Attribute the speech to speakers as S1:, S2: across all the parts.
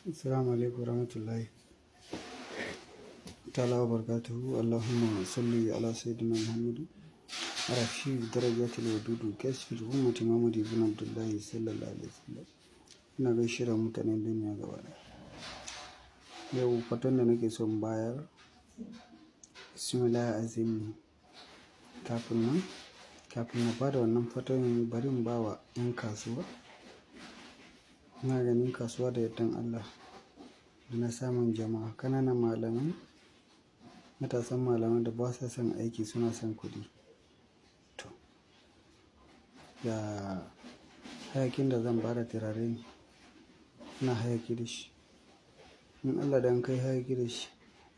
S1: Assalamu alaikum warahmatullahi ta'ala wa barakatuhu. Allahumma salli ala sayyidina Muhammad arafi darajatul wadudu kasfil ummati Muhammad ibn Abdullahi sallallahu alaihi wasallam. Ina gaishe da mutanen duniya gaba ɗaya. Yau fatan da nake son bayar bismillahir azim. Kafin na bada wannan fatan bari in bawa 'yan kasuwa. Ina ganin kasuwa da yardan Allah da na samun jama'a, ƙananan malamai, matasan malamai da ba sa son aiki suna son kuɗi. To, ga hayakin da zan bada turare ne, ina hayaki da shi. In Allah dan kai hayaki da shi,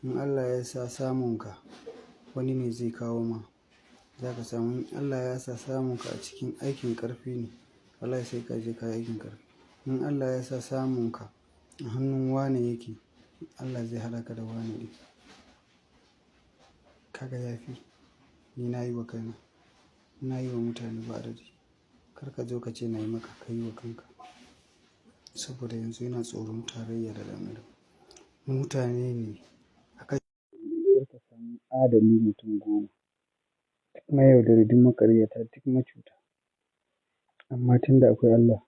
S1: in Allah ya sa samunka wani ne zai kawo ma, za ka samu. In Allah ya sa samunka a cikin aikin ƙarfi ne, wallahi sai ka je ka yi aikin ƙarfi. In Allah ya sa samunka a hannun wane yake, Allah zai haɗa ka da wane ɗin. Kaga yafi, ni na yi wa kaina, na yi wa mutane ba adadi. Kar ka zo ka ce na yi maka, ka yi wa kanka. Saboda yanzu yana tsoron tarayya da ɗan adam. Mutane ne aka yi ka samu adali mutum 10, duk mayaudari, duk maƙaryata, duk macuta. Amma tunda akwai Allah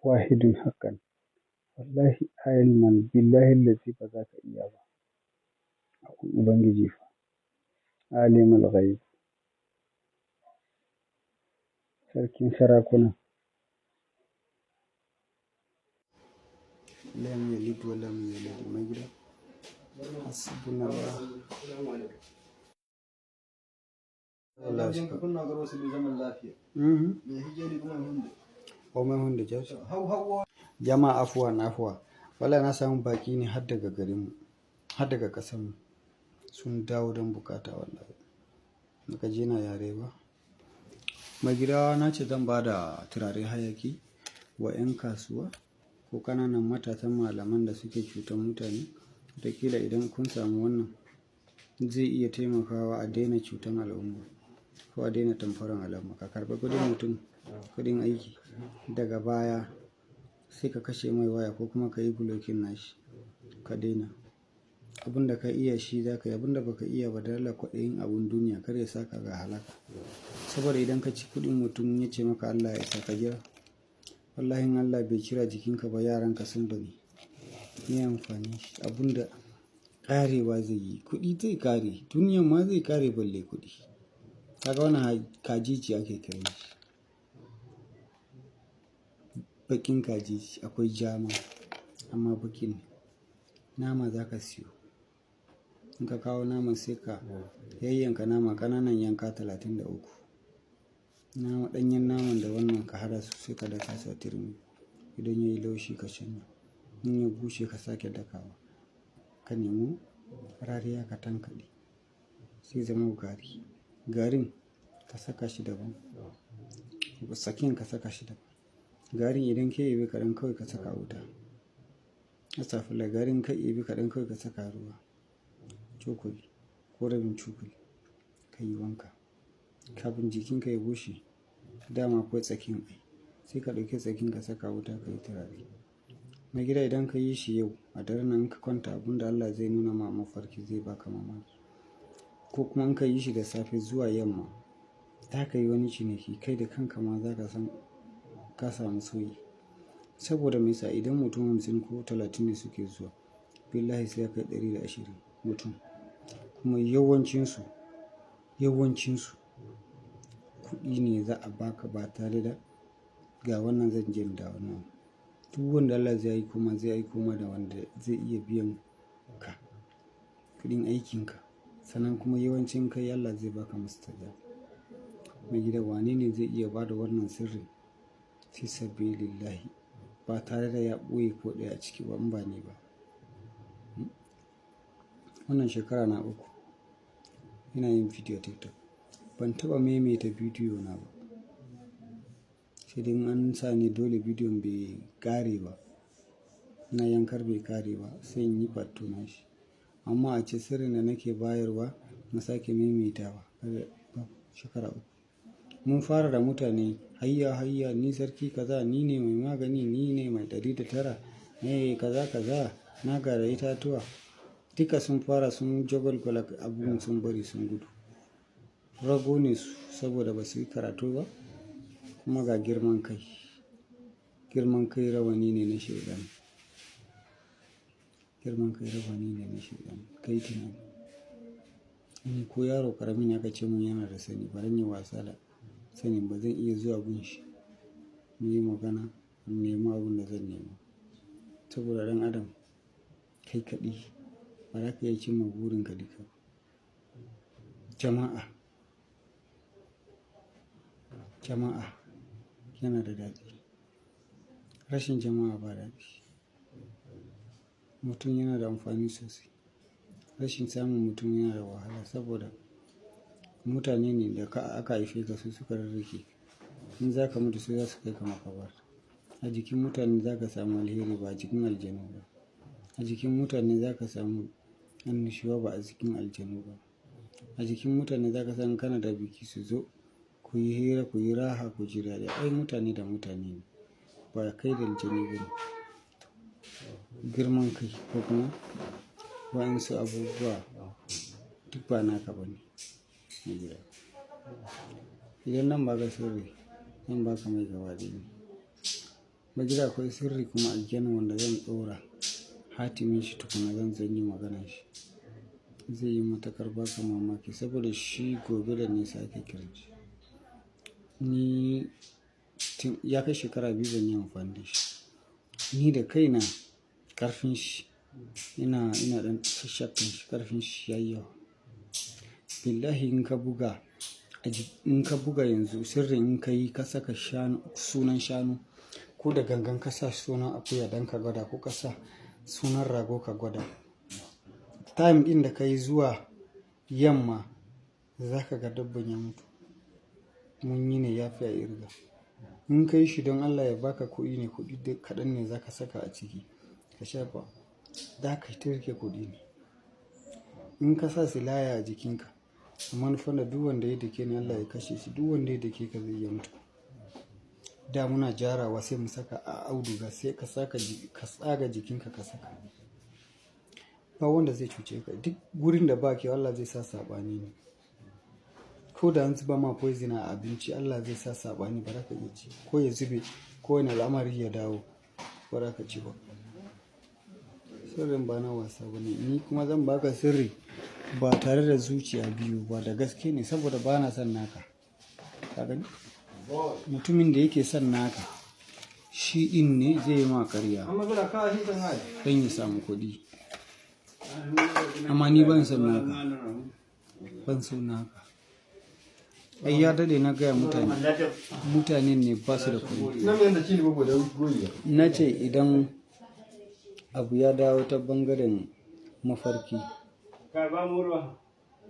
S1: wahidun haqqan, wallahi ilman billahi allazi ba za ka iya ba. Akwai Ubangiji fa, alimul ghaib, sarkin sarakuna. Lam yalid wa lam yulad. Mai gida hasbunallah. Allah shi ka kunna garo su bi zaman lafiya. Me hijeli kuma hunde. Komai hunde jashi. Jama'a afuwa. Wallahi na samu baki ne har daga garinmu, har daga ƙasarmu. Sun dawo don bukata wallahi. Baka je na yare ba. Mai gida na ce zan bada turare hayaki wa 'yan kasuwa ko ƙananan matasan malaman da suke cutar mutane. Wataƙila idan kun samu wannan zai iya taimakawa a daina cutar al'umma ko a daina tamfaran al'umma. Ka karɓi kuɗin mutum, kuɗin aiki, daga baya sai ka kashe mai waya ko kuma ka yi blocking nashi, ka daina. Abin da ka iya shi za ka yi, abin da ba ka iya ba da Allah kwaɗayin abun duniya kar ya saka ga halaka. Saboda idan ka ci kuɗin mutum ya ce maka Allah ya isa, ka jira. Wallahi in Allah bai cira jikinka ba, yaranka sun bane. Me amfani shi? Abun da ƙarewa zai yi, kuɗi zai ƙare, duniyan ma zai ƙare balle kuɗi. Kaga wannan kajici ake kiran shi. Baƙin kajici, akwai jama amma baƙin nama za ka siyo. In ka kawo naman sai ka yayyanka nama ƙananan yanka 33. Ɗanyen naman da wannan ka haɗa su sai ka daka su a turmi. Idan ya yi laushi ka shanya. In ya bushe ka sake dakawa. Ka nemo rariya ka tankaɗe sai zama gari. Garin ka saka shi daban, sakin ka saka shi daban. Garin idan ka yabi kaɗan kawai ka saka wuta. Astagfirullah, garin ka yabi kaɗan kawai ka saka ruwa. Cokali ko rabin cokali ka yi wanka. Kafin jikinka ya bushe, dama akwai tsakin ai. Sai ka ɗauki tsakin ka saka wuta ka yi turare. Mai gida idan ka yi shi yau a daren nan ka kwanta, abin da Allah zai nuna ma mafarki zai baka mamaki. Ko kuma in ka yi shi da safe zuwa yamma, za ka yi wani ciniki kai da kanka ma za ka san ka samu sauyi. Saboda me yasa idan mutum 50 ko 30 ne suke zuwa, billahi sai ya kai 120 mutum. Kuma yawancinsu kuɗi ne za a baka ba tare da ga wannan zan je da wannan. Duk wanda Allah zai aiko ma da wanda zai iya biyan ka kuɗin aikinka. Sannan kuma yawancin kai Allah zai baka mustajab. Mai gida wane ne zai iya bada wannan sirrin fi sabilillahi ba tare da ya ɓoye ko ɗaya a ciki ba in ba ni ba. Wannan shekara na 3 ina yin bidiyo TikTok. Ban taɓa maimaita bidiyo na ba. Sai dai an sa ni dole bidiyon bai ƙare ba, na yankar bai ƙare ba sai in yi part 2 na shi. Amma a ce sirrin da nake bayarwa na sake maimaitawa shekara 3. Mun fara da mutane hayya ni sarki kaza, ni ne mai magani, ni ne mai 109, kaza kaza na gara itatuwa duka sun fara sun jagwalgwala abubuwan sun bari sun gudu. Rago ne su saboda ba su yi karatu ba kuma ga girman kai. Girman kai rawani ne na shaidan. Girman kai rawani ne na shaidan. Kai tunani. Ni ko yaro karamin ya ce mun yana da sani ba ran yi wasa da sanin ba zan iya zuwa gun shi mu yi magana in nemi abin da zan nema. Saboda ɗan adam kai kaɗi ba za ka iya cimma burinka duka. Jama'a yana da daɗi. Rashin jama'a ba daɗi. Mutum yana da amfani sosai. Rashin samun mutum yana da wahala saboda mutane ne da aka haife ka su suka rarrake. In za ka mutu sai za su kai ka makabarta. A jikin mutane za ka samu alheri ba a jikin aljanu ba. A jikin mutane za ka samu annashuwa ba a jikin aljanu ba. A jikin mutane za ka san kana da biki su zo ku yi hira ku yi raha ku ji daɗi. Ai mutane da mutane ne ba kai da aljani ba ne. Girman kai ko kuma waɗansu abubuwa duk ba naka ba ne na gida. Idan nan ba ka sirri zan ba ka mai gaba ɗaya. Ba gida akwai sirri kuma aljanna wanda zan ɗora hatimin shi tukuna zan yi magana shi. Zai yi matakar baka mamaki saboda shi gobe da nisa ake kiran shi. Ni ya kai shekara 2 ban yi amfani da shi. Ni da kaina ƙarfin shi ina ɗan shakkan shi ƙarfin shi ya yi yawa. Billahi in ka buga yanzu sirrin in ka yi ka saka sunan shanu ko da gangan ka sa sunan akuya don ka gwada ko ka sa sunan rago ka gwada. Time ɗin da ka yi zuwa yamma za ka ga dabban ya mutu. Mun yi ne ya fi a irga. In ka yi shi don Allah ya baka kuɗi ne kuɗi kaɗan ne za ka saka a ciki ka shafa. Za ka rike kuɗi ne. In ka sa silaya a jikinka a manufan da duk wanda ya dake ni Allah ya kashe shi duk wanda ya dake ka zai yi mutu. Da muna jarawa sai mu saka a auduga sai ka tsaga jikinka ka saka. Ba wanda zai cuce ka duk gurin da ba ke Allah zai sa saɓani ne. Ko da an zuba ma poison a abinci Allah zai sa saɓani ba za ka iya ci ko ya zube ko wani al'amari ya dawo ba za ka ci ba. Sirrin ba na wasa ba ne. Ni kuma zan baka sirri ba tare da zuciya biyu ba da gaske ne saboda ba na son naka. Ka gani? Mutumin da yake son naka shi ɗin ne zai yi ma ƙarya don ya samu kuɗi. Amma ni ban son naka. Ban son naka. Ai ya dade na gaya mutane ne ba su da kuɗi. Na ce idan abu ya dawo ta bangaren mafarki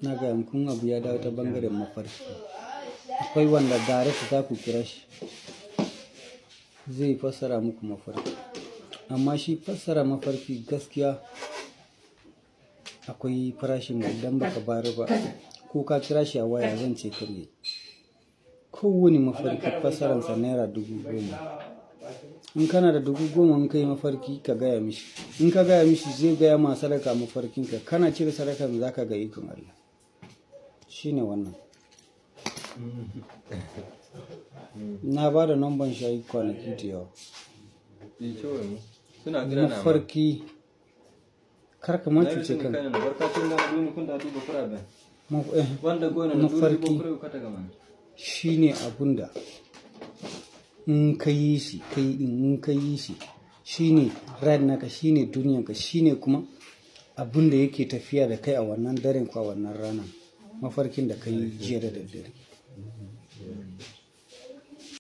S1: na gaya muku abu ya dawo ta bangaren mafarki akwai wanda direct za ku kira shi zai fassara muku mafarki. Amma shi fassara mafarki gaskiya akwai farashin da idan baka bayar ba ko ka kira shi a waya zan ce karye. Kowane mafarki fassararsa naira 10,000. In kana da 10,000 in kai mafarki ka gaya mishi. In ka gaya mishi zai gaya ma sadaka mafarkinka. Kana cire sadakar za ka ga ikon Allah. Shi ne wannan. Na ba da namban shayi kwanaki da yawa. Mafarki karka ma cuce kan. Mafarki shi ne abun da in ka yi shi in ka yi shi shi ne naka shi ne duniyanka shi ne kuma abun da yake tafiya da kai a wannan daren ko a wannan ranar mafarkin da ka yi jiya da daddare.